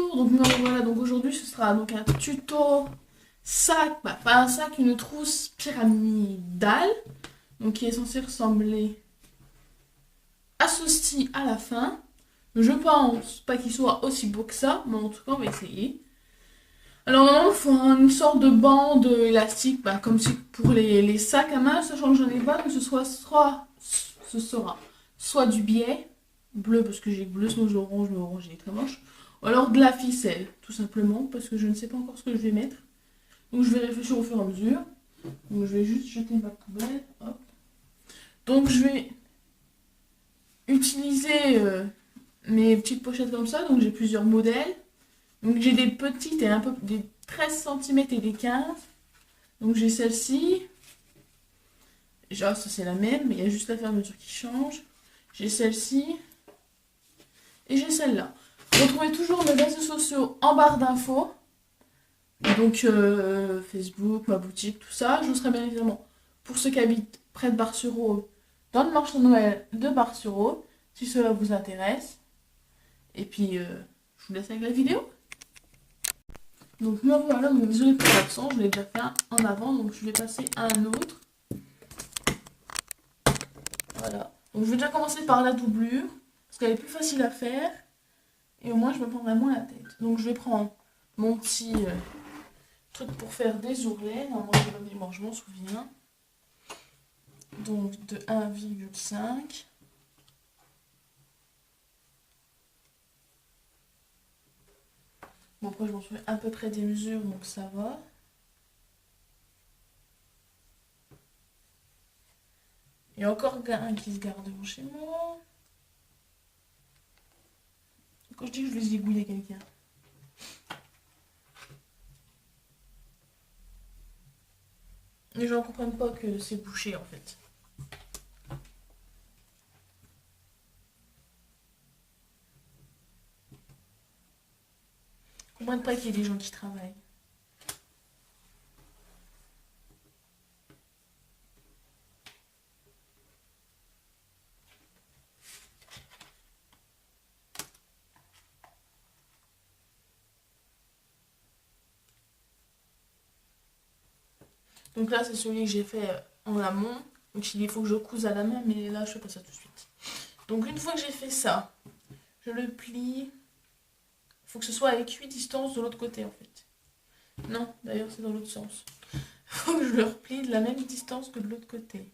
bonjour, donc voilà, donc aujourd'hui ce sera donc un tuto sac, bah, pas un sac, une trousse pyramidale, donc qui est censée ressembler à ceci à la fin. Je pense pas qu'il soit aussi beau que ça, mais en tout cas on va essayer. Alors normalement il faut une sorte de bande élastique, bah, comme si pour les sacs à main, sachant que j'en ai pas, que ce sera soit du biais, bleu parce que j'ai bleu, sinon j'ai orange, mais orange il est très moche. Ou alors de la ficelle, tout simplement, parce que je ne sais pas encore ce que je vais mettre. Donc je vais réfléchir au fur et à mesure. Donc je vais juste jeter ma poubelle. Hop. Donc je vais utiliser mes petites pochettes comme ça. Donc j'ai plusieurs modèles. Donc j'ai des petites et un peu des 13 cm et des 15. Donc j'ai celle-ci. Genre ça c'est la même, mais il y a juste la fermeture qui change. J'ai celle-ci. Et j'ai celle-là. Retrouvez toujours mes réseaux sociaux en barre d'infos. Donc Facebook, ma boutique, tout ça. Je serai bien évidemment, pour ceux qui habitent près de Bar-sur-Aube, dans le marché de Noël de Bar-sur-Aube, si cela vous intéresse. Et puis, je vous laisse avec la vidéo. Donc moi voilà, donc désolé pour l'absence, je l'ai déjà fait un en avant, donc je vais passer à un autre. Voilà. Donc je vais déjà commencer par la doublure, parce qu'elle est plus facile à faire, et au moins je me prendrai moins la tête. Donc je vais prendre mon petit truc pour faire des ourlets, normalement je m'en souviens. Donc de 1,5. Bon après je m'en souviens à peu près des mesures, donc ça va. Il y a encore un qui se garde devant chez moi. Quand je dis que je vais zigouiller quelqu'un. Les gens ne comprennent pas que c'est bouché en fait. Ils ne comprennent pas qu'il y ait des gens qui travaillent. Donc là c'est celui que j'ai fait en amont. Donc il faut que je couse à la main, mais là je fais pas ça tout de suite. Donc une fois que j'ai fait ça, je le plie. Il faut que ce soit à équidistance de l'autre côté en fait. Non, d'ailleurs c'est dans l'autre sens. Il faut que je le replie de la même distance que de l'autre côté.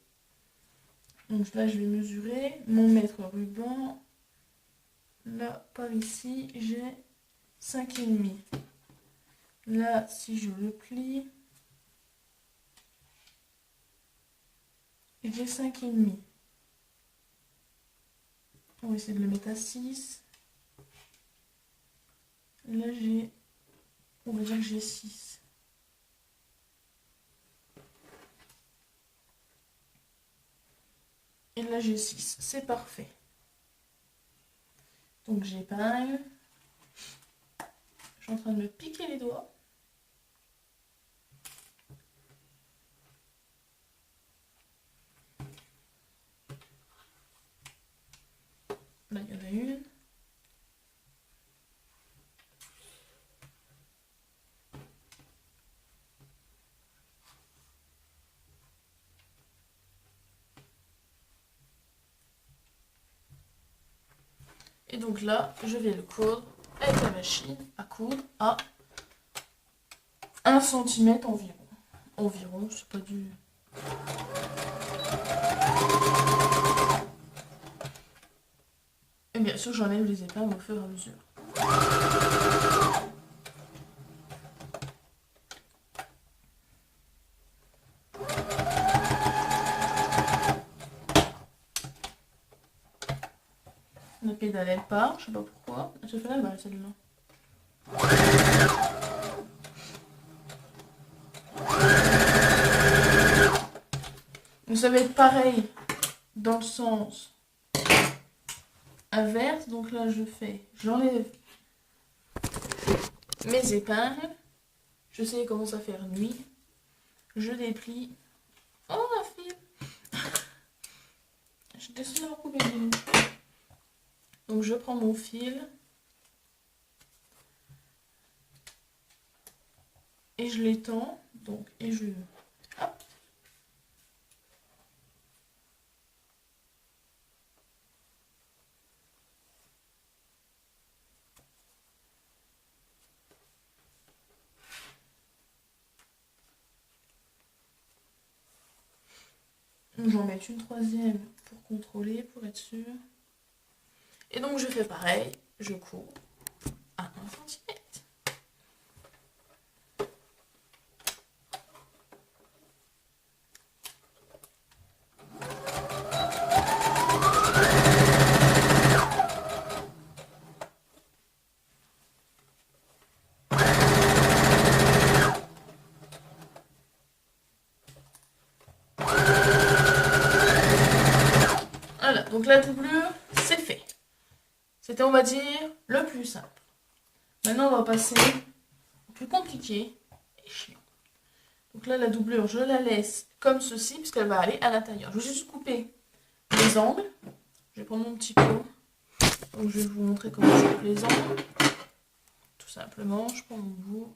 Donc là je vais mesurer mon mètre ruban. Là par ici j'ai 5,5. Là si je le plie, j'ai 5,5. On va essayer de le mettre à 6. Là j'ai, on va dire que j'ai 6. Et là j'ai 6, c'est parfait. Donc j'épingle. Je suis en train de me piquer les doigts. Là il y en a une. Et donc là, je vais le coudre avec la machine à coudre à 1 cm environ. Environ, c'est pas du... Et bien sûr, j'enlève les épingles au fur et à mesure. La pédale, elle part, je sais pas pourquoi. Elle se fait la balle, celle-là. Donc ça va être pareil dans le sens inverse. Donc là, j'enlève mes épingles. Je sais qu'il commence à faire nuit. Je déplie. Oh, la fille. Je descends la poubelle. Donc je prends mon fil. et je l'étends. Donc, et je... Hop. J'en mets une troisième pour contrôler, pour être sûr. Et donc je fais pareil, je cours à 1 cm. Voilà, donc la doublure, c'est fait. C'était, on va dire, le plus simple. Maintenant, on va passer au plus compliqué et chiant. Donc là, la doublure, je la laisse comme ceci, puisqu'elle va aller à l'intérieur. Je vais juste couper les angles. Je vais prendre mon petit pot. Donc, je vais vous montrer comment je coupe les angles. Tout simplement, je prends mon bout.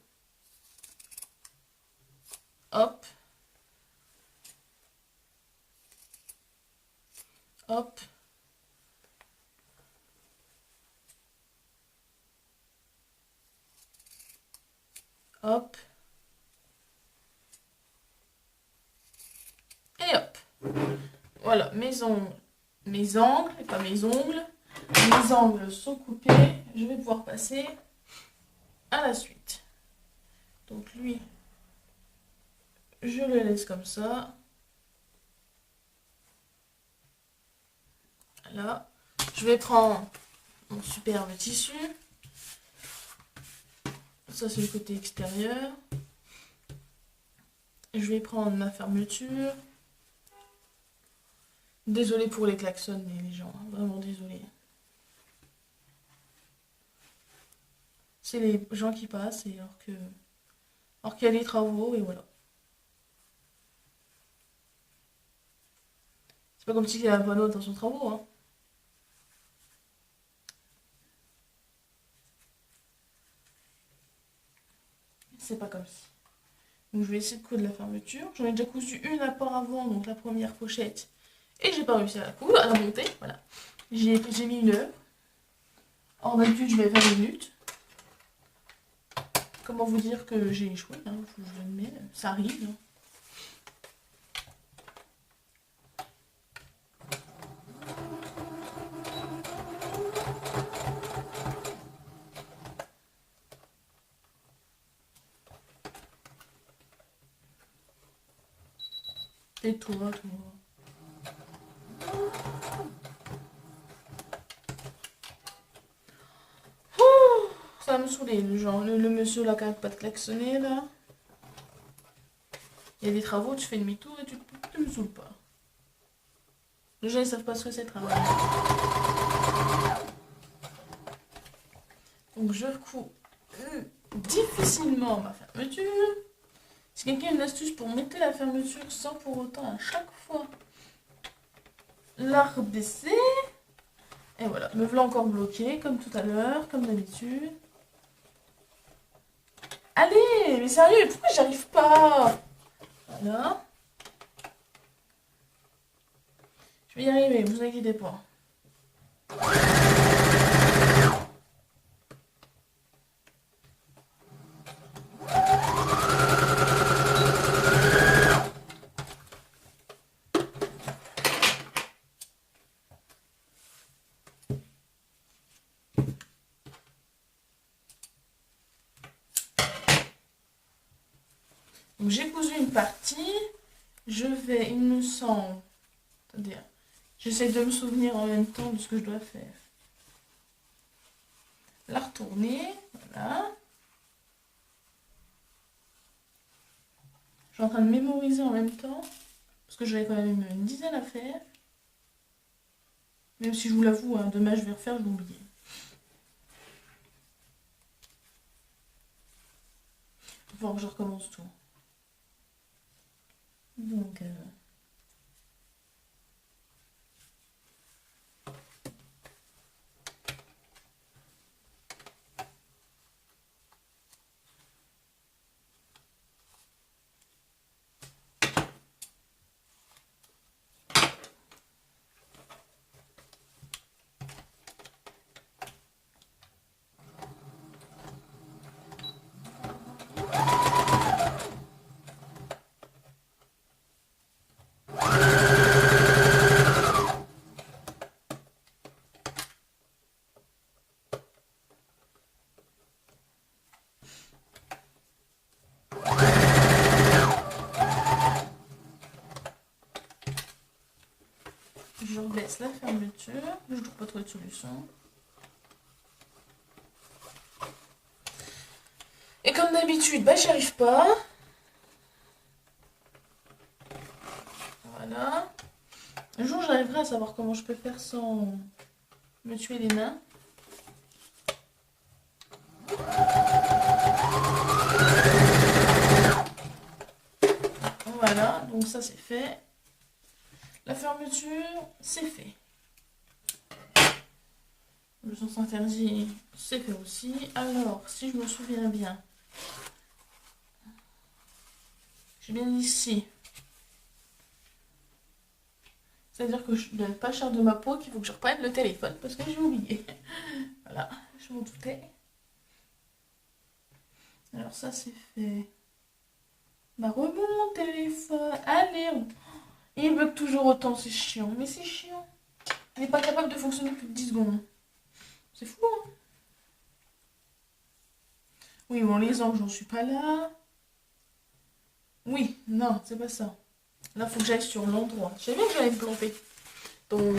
Hop. Hop. Hop. Et hop. Voilà, mes ongles, mes angles, et pas mes ongles. Mes angles sont coupés. Je vais pouvoir passer à la suite. Donc lui, je le laisse comme ça. Voilà. Je vais prendre mon superbe tissu. Ça, c'est le côté extérieur. Je vais prendre ma fermeture. Désolée pour les klaxons, les gens. Vraiment désolée. C'est les gens qui passent et alors qu'il y a des travaux et voilà. C'est pas comme s'il y avait un panneau attention travaux, hein. C'est pas comme si. Donc je vais essayer de coudre la fermeture. J'en ai déjà cousu une auparavant, donc la première pochette. Et j'ai pas réussi à la coudre, à la monter, voilà. J'ai mis une heure. En d'habitude, je mets 20 minutes. Comment vous dire que j'ai échoué, hein, je l'admets, ça arrive. Hein. Et toi. Ouh, ça va me saouler, le genre, le monsieur là qui arrête pas de klaxonner là. Il y a des travaux, tu fais demi-tour et tu me saoules pas. Les gens ils savent pas ce que c'est travail. Donc je couds difficilement ma fermeture. Si quelqu'un a une astuce pour monter la fermeture sans pour autant à chaque fois la rebaisser. Et voilà, me voilà encore bloqué comme tout à l'heure, comme d'habitude. Allez, mais sérieux, pourquoi j'arrive pas? Voilà. Je vais y arriver, vous inquiétez pas. Donc j'ai cousu une partie. Je vais, il me semble, attendez, j'essaie de me souvenir en même temps de ce que je dois faire. La retourner, voilà. Je suis en train de mémoriser en même temps, parce que j'avais quand même une dizaine à faire. Même si je vous l'avoue, hein, demain je vais refaire, je vais oublier. Il faut que je recommence tout. Donc... je rebaisse la fermeture. Je ne trouve pas trop de solution. Et comme d'habitude, bah, j'y arrive pas. Voilà. Un jour, j'arriverai à savoir comment je peux faire sans me tuer les mains. Voilà, donc ça c'est fait. La fermeture, c'est fait. Le sens interdit, c'est fait aussi. Alors, si je me souviens bien, j'ai bien ici. C'est-à-dire que je ne donne pas cher de ma peau, qu'il faut que je reprenne le téléphone parce que j'ai oublié. Voilà, je m'en doutais. Alors ça c'est fait. Bah remets mon téléphone. Allez, il bug toujours autant, c'est chiant. Mais c'est chiant. Il n'est pas capable de fonctionner plus de 10 secondes. C'est fou, hein. Oui, bon, les angles, j'en suis pas là. Oui, non, c'est pas ça. Là, il faut que j'aille sur l'endroit. Je savais bien que j'allais me planter. Donc,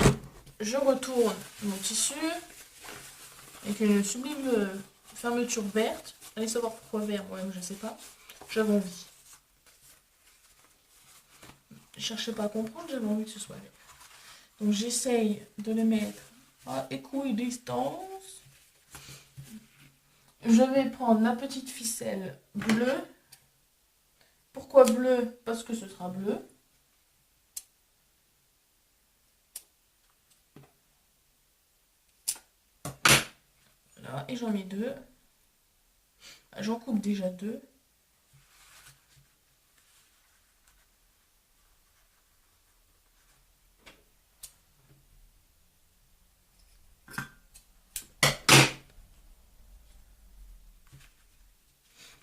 je retourne mon tissu. Avec une sublime fermeture verte. Allez savoir pourquoi vert, ouais, je sais pas. J'avais envie. Je cherchais pas à comprendre, j'avais envie que ce soit vert. Donc, j'essaye de le mettre à équidistance. Je vais prendre la petite ficelle bleue. Pourquoi bleu? Parce que ce sera bleu. Voilà, et j'en mets 2. J'en coupe déjà 2.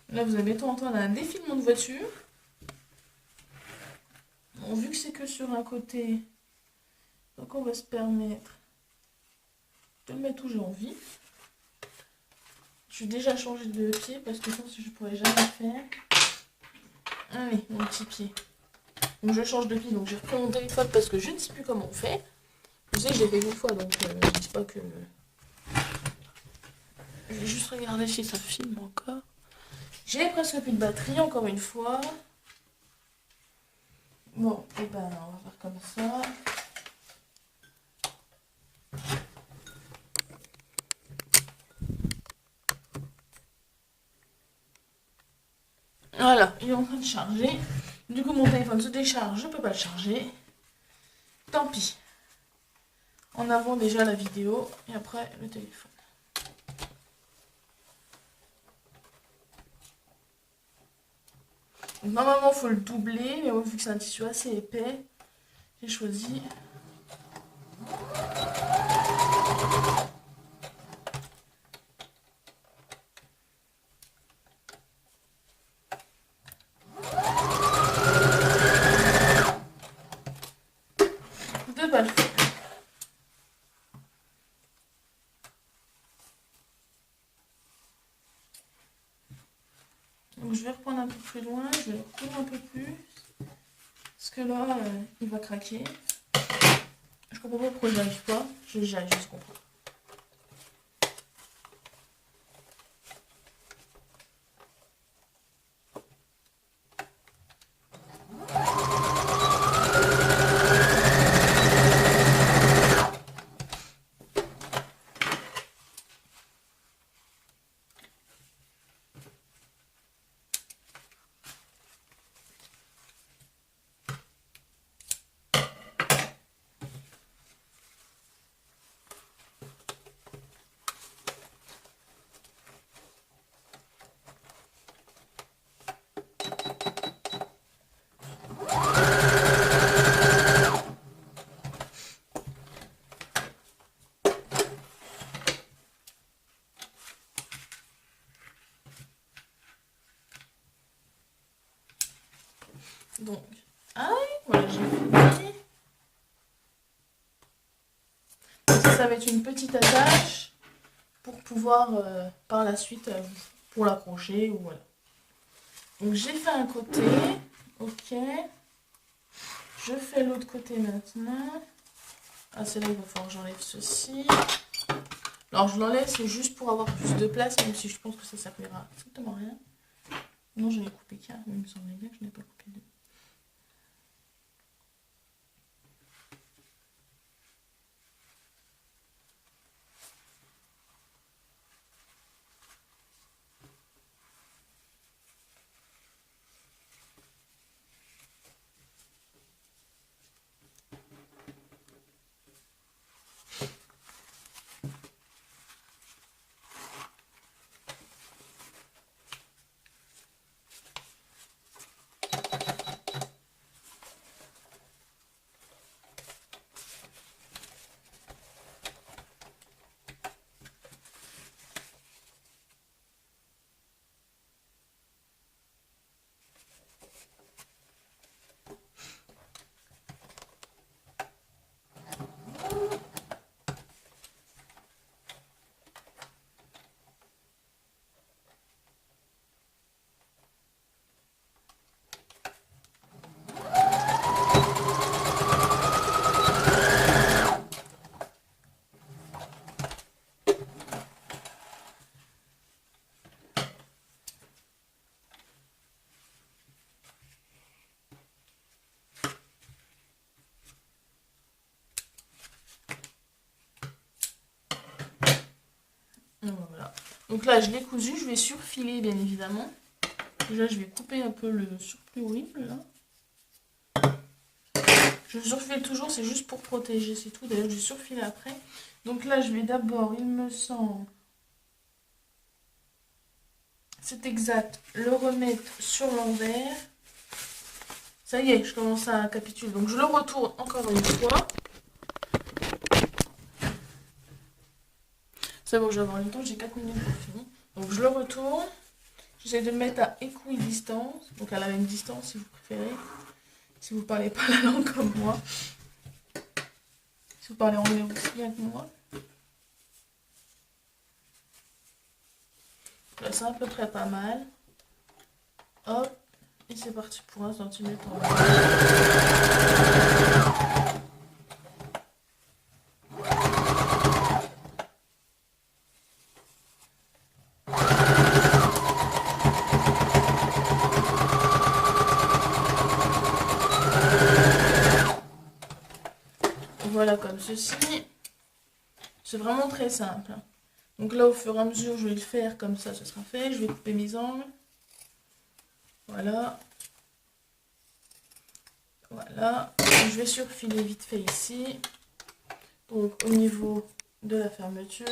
Là, vous allez bientôt entendre un défilement de voiture. Bon, vu que c'est que sur un côté, donc on va se permettre de le mettre où j'ai envie. Je vais déjà changer de pied parce que ça, je ne pourrais jamais faire. Allez, mon petit pied. Donc je change de pied, donc j'ai repris mon téléphone parce que je ne sais plus comment on fait. Je sais que j'ai fait une fois, donc je ne dis pas que... Je vais juste regarder si ça filme encore. J'ai presque plus de batterie, encore une fois. Bon, et ben on va faire comme ça. Voilà, il est en train de charger. Du coup, mon téléphone se décharge, je peux pas le charger. Tant pis. En avant déjà la vidéo et après le téléphone. Donc, normalement, il faut le doubler, mais vu que c'est un tissu assez épais, j'ai choisi. De pas le faire. Donc je vais reprendre un peu plus loin, je vais reprendre un peu plus. Parce que là, il va craquer. Je comprends pas pourquoi j'y arrive pas. J'y arrive, je comprends. Donc, voilà, j'ai fini. Ça va être une petite attache pour pouvoir par la suite pour l'accrocher ou voilà. Donc j'ai fait un côté, ok. Je fais l'autre côté maintenant. Ah, c'est là il va falloir que j'enlève ceci. Alors je l'enlève, c'est juste pour avoir plus de place, même si je pense que ça servira strictement à rien. Non, j'en ai coupé qu'un, il me semblait bien que je n'ai pas coupé deux. Voilà. Donc là, je l'ai cousu, je vais surfiler bien évidemment. Déjà, je vais couper un peu le surplus horrible là. Je surfile toujours, c'est juste pour protéger, c'est tout. D'ailleurs, je vais surfiler après. Donc là, je vais d'abord, il me semble, c'est exact, le remettre sur l'envers. Ça y est, je commence à capituler. Donc je le retourne encore une fois. C'est bon, je vais avoir le temps, j'ai 4 minutes pour finir. Donc je le retourne. J'essaie de le mettre à équidistance, donc à la même distance si vous préférez. Si vous ne parlez pas la langue comme moi. Si vous parlez anglais aussi bien que moi. Là, c'est à peu près pas mal. Hop. Et c'est parti pour 1 cm en bas. Voilà, comme ceci. C'est vraiment très simple. Donc là, au fur et à mesure, je vais le faire comme ça, ce sera fait. Je vais couper mes angles. Voilà. Voilà. Je vais surfiler vite fait ici. Donc au niveau de la fermeture.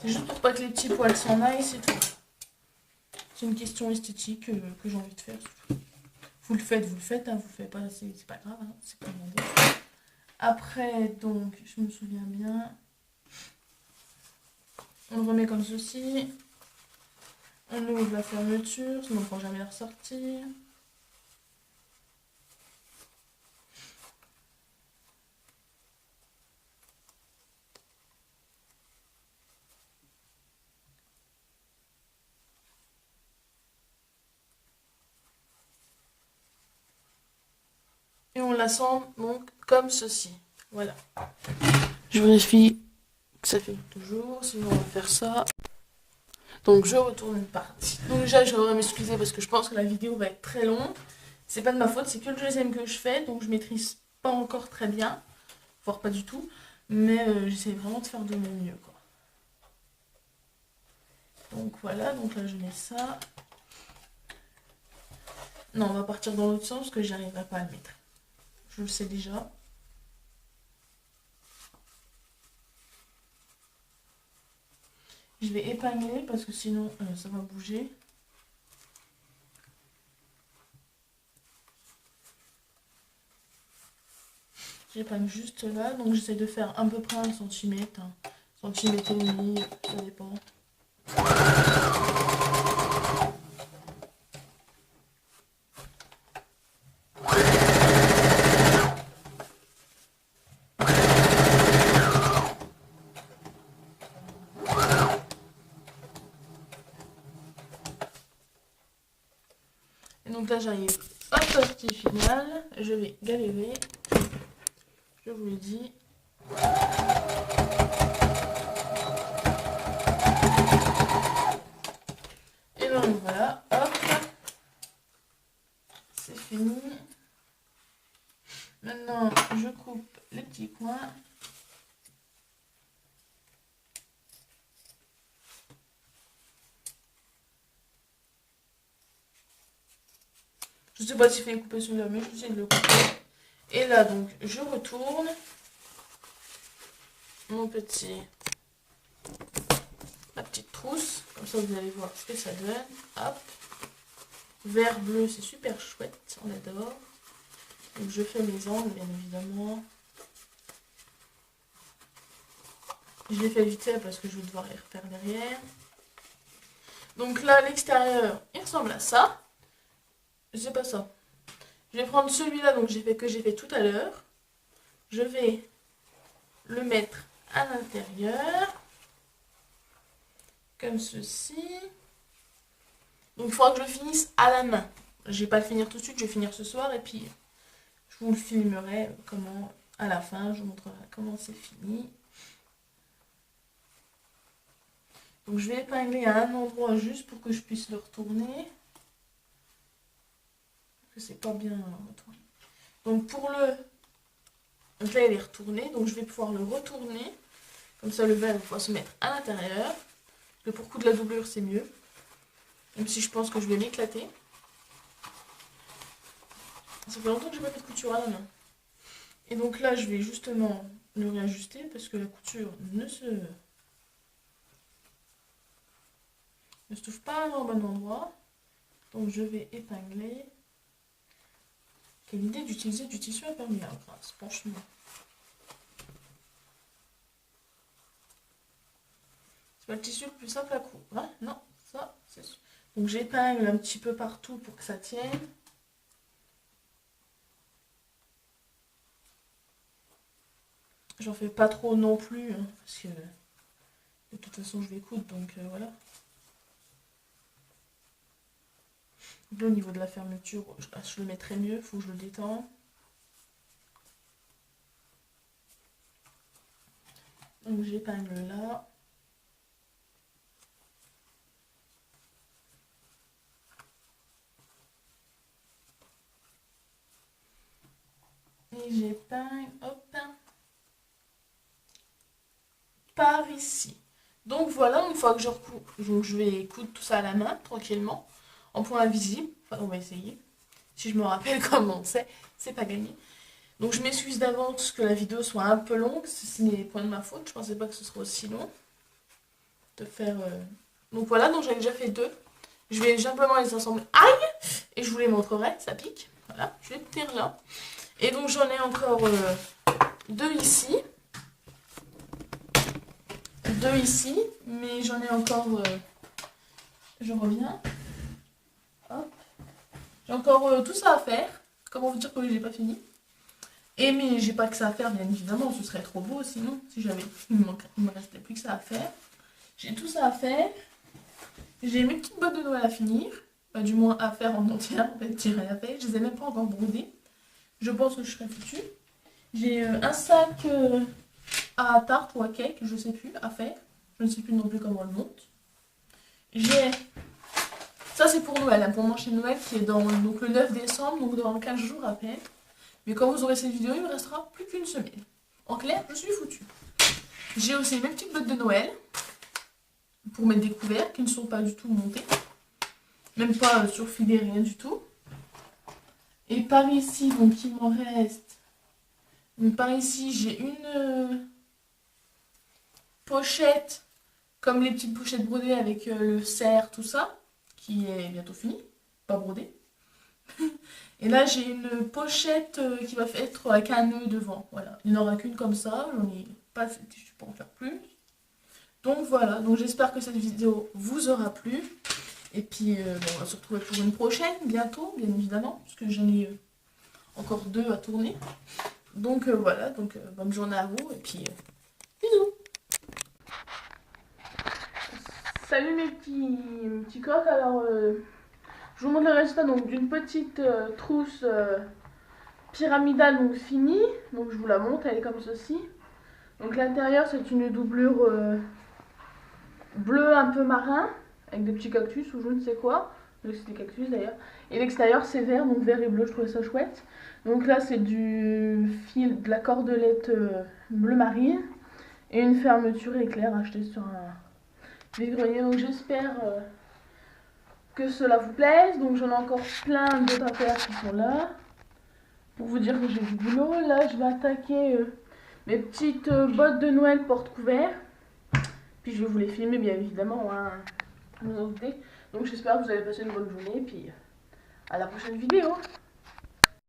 C'est juste pour pas que les petits poils s'en aillent, c'est tout. C'est une question esthétique que j'ai envie de faire. Vous le faites, hein, vous le faites pas, c'est pas grave, hein, c'est pas demandé. Après, donc, je me souviens bien. On le remet comme ceci. On ouvre la fermeture, sinon on ne pourra jamais la ressortir. Et on l'assemble donc comme ceci. Voilà. Je vérifie que ça fait toujours, sinon on va faire ça. Donc je retourne une partie. Donc déjà je voudrais m'excuser parce que je pense que la vidéo va être très longue. C'est pas de ma faute, c'est que le deuxième que je fais, donc je maîtrise pas encore très bien, voire pas du tout. Mais j'essaie vraiment de faire de mon mieux, quoi. Donc voilà, donc là je mets ça. Non, on va partir dans l'autre sens parce que j'arriverai pas à le mettre. Je le sais déjà. Je vais épingler parce que sinon ça va bouger. J'épingle juste là, donc j'essaie de faire à peu près 1 cm, 1 cm et demi, ça dépend. Et donc là j'arrive En partie finale, je vais galérer, je vous le dis. Et donc voilà, hop, c'est fini. Maintenant, je coupe les petits coins. Je sais pas si je vais couper celui-là, mais je vais essayer de le couper. Et là, donc, je retourne ma petite trousse. Comme ça, vous allez voir ce que ça donne. Hop. Vert bleu, c'est super chouette. On adore. Donc, je fais mes angles, bien évidemment. Je les fais vite fait parce que je vais devoir les refaire derrière. Donc là, l'extérieur, il ressemble à ça. C'est pas ça. Je vais prendre celui-là que j'ai fait tout à l'heure. Je vais le mettre à l'intérieur. Comme ceci. Donc il faudra que je le finisse à la main. Je vais pas le finir tout de suite, je vais finir ce soir et puis je vous le filmerai comment à la fin, je vous montrerai comment c'est fini. Donc je vais épingler à un endroit juste pour que je puisse le retourner. Parce que c'est pas bien retourné. Donc pour le... Donc là il est retourné, donc je vais pouvoir le retourner. Comme ça le verre va pouvoir se mettre à l'intérieur. Le pour coup de la doublure c'est mieux. Même si je pense que je vais m'éclater. Ça fait longtemps que je n'ai pas fait de couture à la main. Et donc là je vais justement le réajuster parce que la couture ne se touche pas au bon endroit. Donc je vais épingler. Quelle idée d'utiliser du tissu imperméable, franchement. C'est pas le tissu le plus simple à coudre, hein? Non, ça c'est sûr. Donc j'épingle un petit peu partout pour que ça tienne. J'en fais pas trop non plus, hein, parce que de toute façon je vais coudre, donc voilà. Là, au niveau de la fermeture, je le mettrai mieux, il faut que je le détende. Donc j'épingle là. Et j'épingle, hop, par ici. Donc voilà, une fois que je vais coudre tout ça à la main, tranquillement, en point invisible. Enfin, on va essayer. Si je me rappelle comment c'est pas gagné. Donc je m'excuse d'avance que la vidéo soit un peu longue, ce n'est point de ma faute, je pensais pas que ce serait aussi long de faire... Donc voilà, donc j'avais déjà fait deux. Je vais simplement les assembler. Aïe! Et je vous les montrerai, ça pique. Voilà, je vais tenir là. Et donc j'en ai encore deux ici. Deux ici, mais j'en ai encore... je reviens. Hop. J'ai encore tout ça à faire. Comment vous dire que j'ai pas fini? Et mais j'ai pas que ça à faire, bien évidemment, ce serait trop beau sinon, si j'avais... Il me restait plus que ça à faire. J'ai tout ça à faire. J'ai mes petites bottes de Noël à finir. Bah, du moins à faire en entière, en fait, tirer à faire. Je les ai même pas encore brodées. Je pense que je serai foutue. J'ai un sac à tarte ou à cake, je sais plus, à faire. Je ne sais plus non plus comment on le monte. J'ai... Ça c'est pour Noël, hein, pour mon marché de Noël qui est donc, le 9 décembre, donc dans 15 jours à peine. Mais quand vous aurez cette vidéo, il me restera plus qu'une semaine. En clair, je suis foutue. J'ai aussi mes petites bottes de Noël pour mes découvertes qui ne sont pas du tout montées. Même pas surfilées, rien du tout. Et par ici, donc il m'en reste... Donc par ici, j'ai une pochette, comme les petites pochettes brodées avec le cerf, tout ça, qui est bientôt fini, pas brodée. Et là, j'ai une pochette qui va être avec un nœud devant. Voilà, il n'y en aura qu'une comme ça, j'en ai pas assez de tissu pour en faire plus. Donc voilà, donc j'espère que cette vidéo vous aura plu. Et puis, on va se retrouver pour une prochaine, bientôt, bien évidemment, parce que j'en ai encore deux à tourner. Donc voilà, donc bonne journée à vous, et puis bisous. Salut mes petits coqs, alors Je vous montre le résultat donc d'une petite trousse pyramidale donc finie. Donc je vous la montre, elle est comme ceci. Donc l'intérieur c'est une doublure bleu un peu marin avec des petits cactus ou je ne sais quoi. C'est des cactus d'ailleurs. Et l'extérieur c'est vert, donc vert et bleu, je trouvais ça chouette. Donc là c'est du fil, de la cordelette bleu marine et une fermeture éclair achetée sur un vide-grenier. Donc j'espère que cela vous plaise. Donc j'en ai encore plein d'autres à faire qui sont là. Pour vous dire que j'ai du boulot. Là je vais attaquer mes petites bottes de Noël porte-couvert. Puis je vais vous les filmer bien évidemment. Hein. Donc j'espère que vous allez passer une bonne journée. Puis à la prochaine vidéo.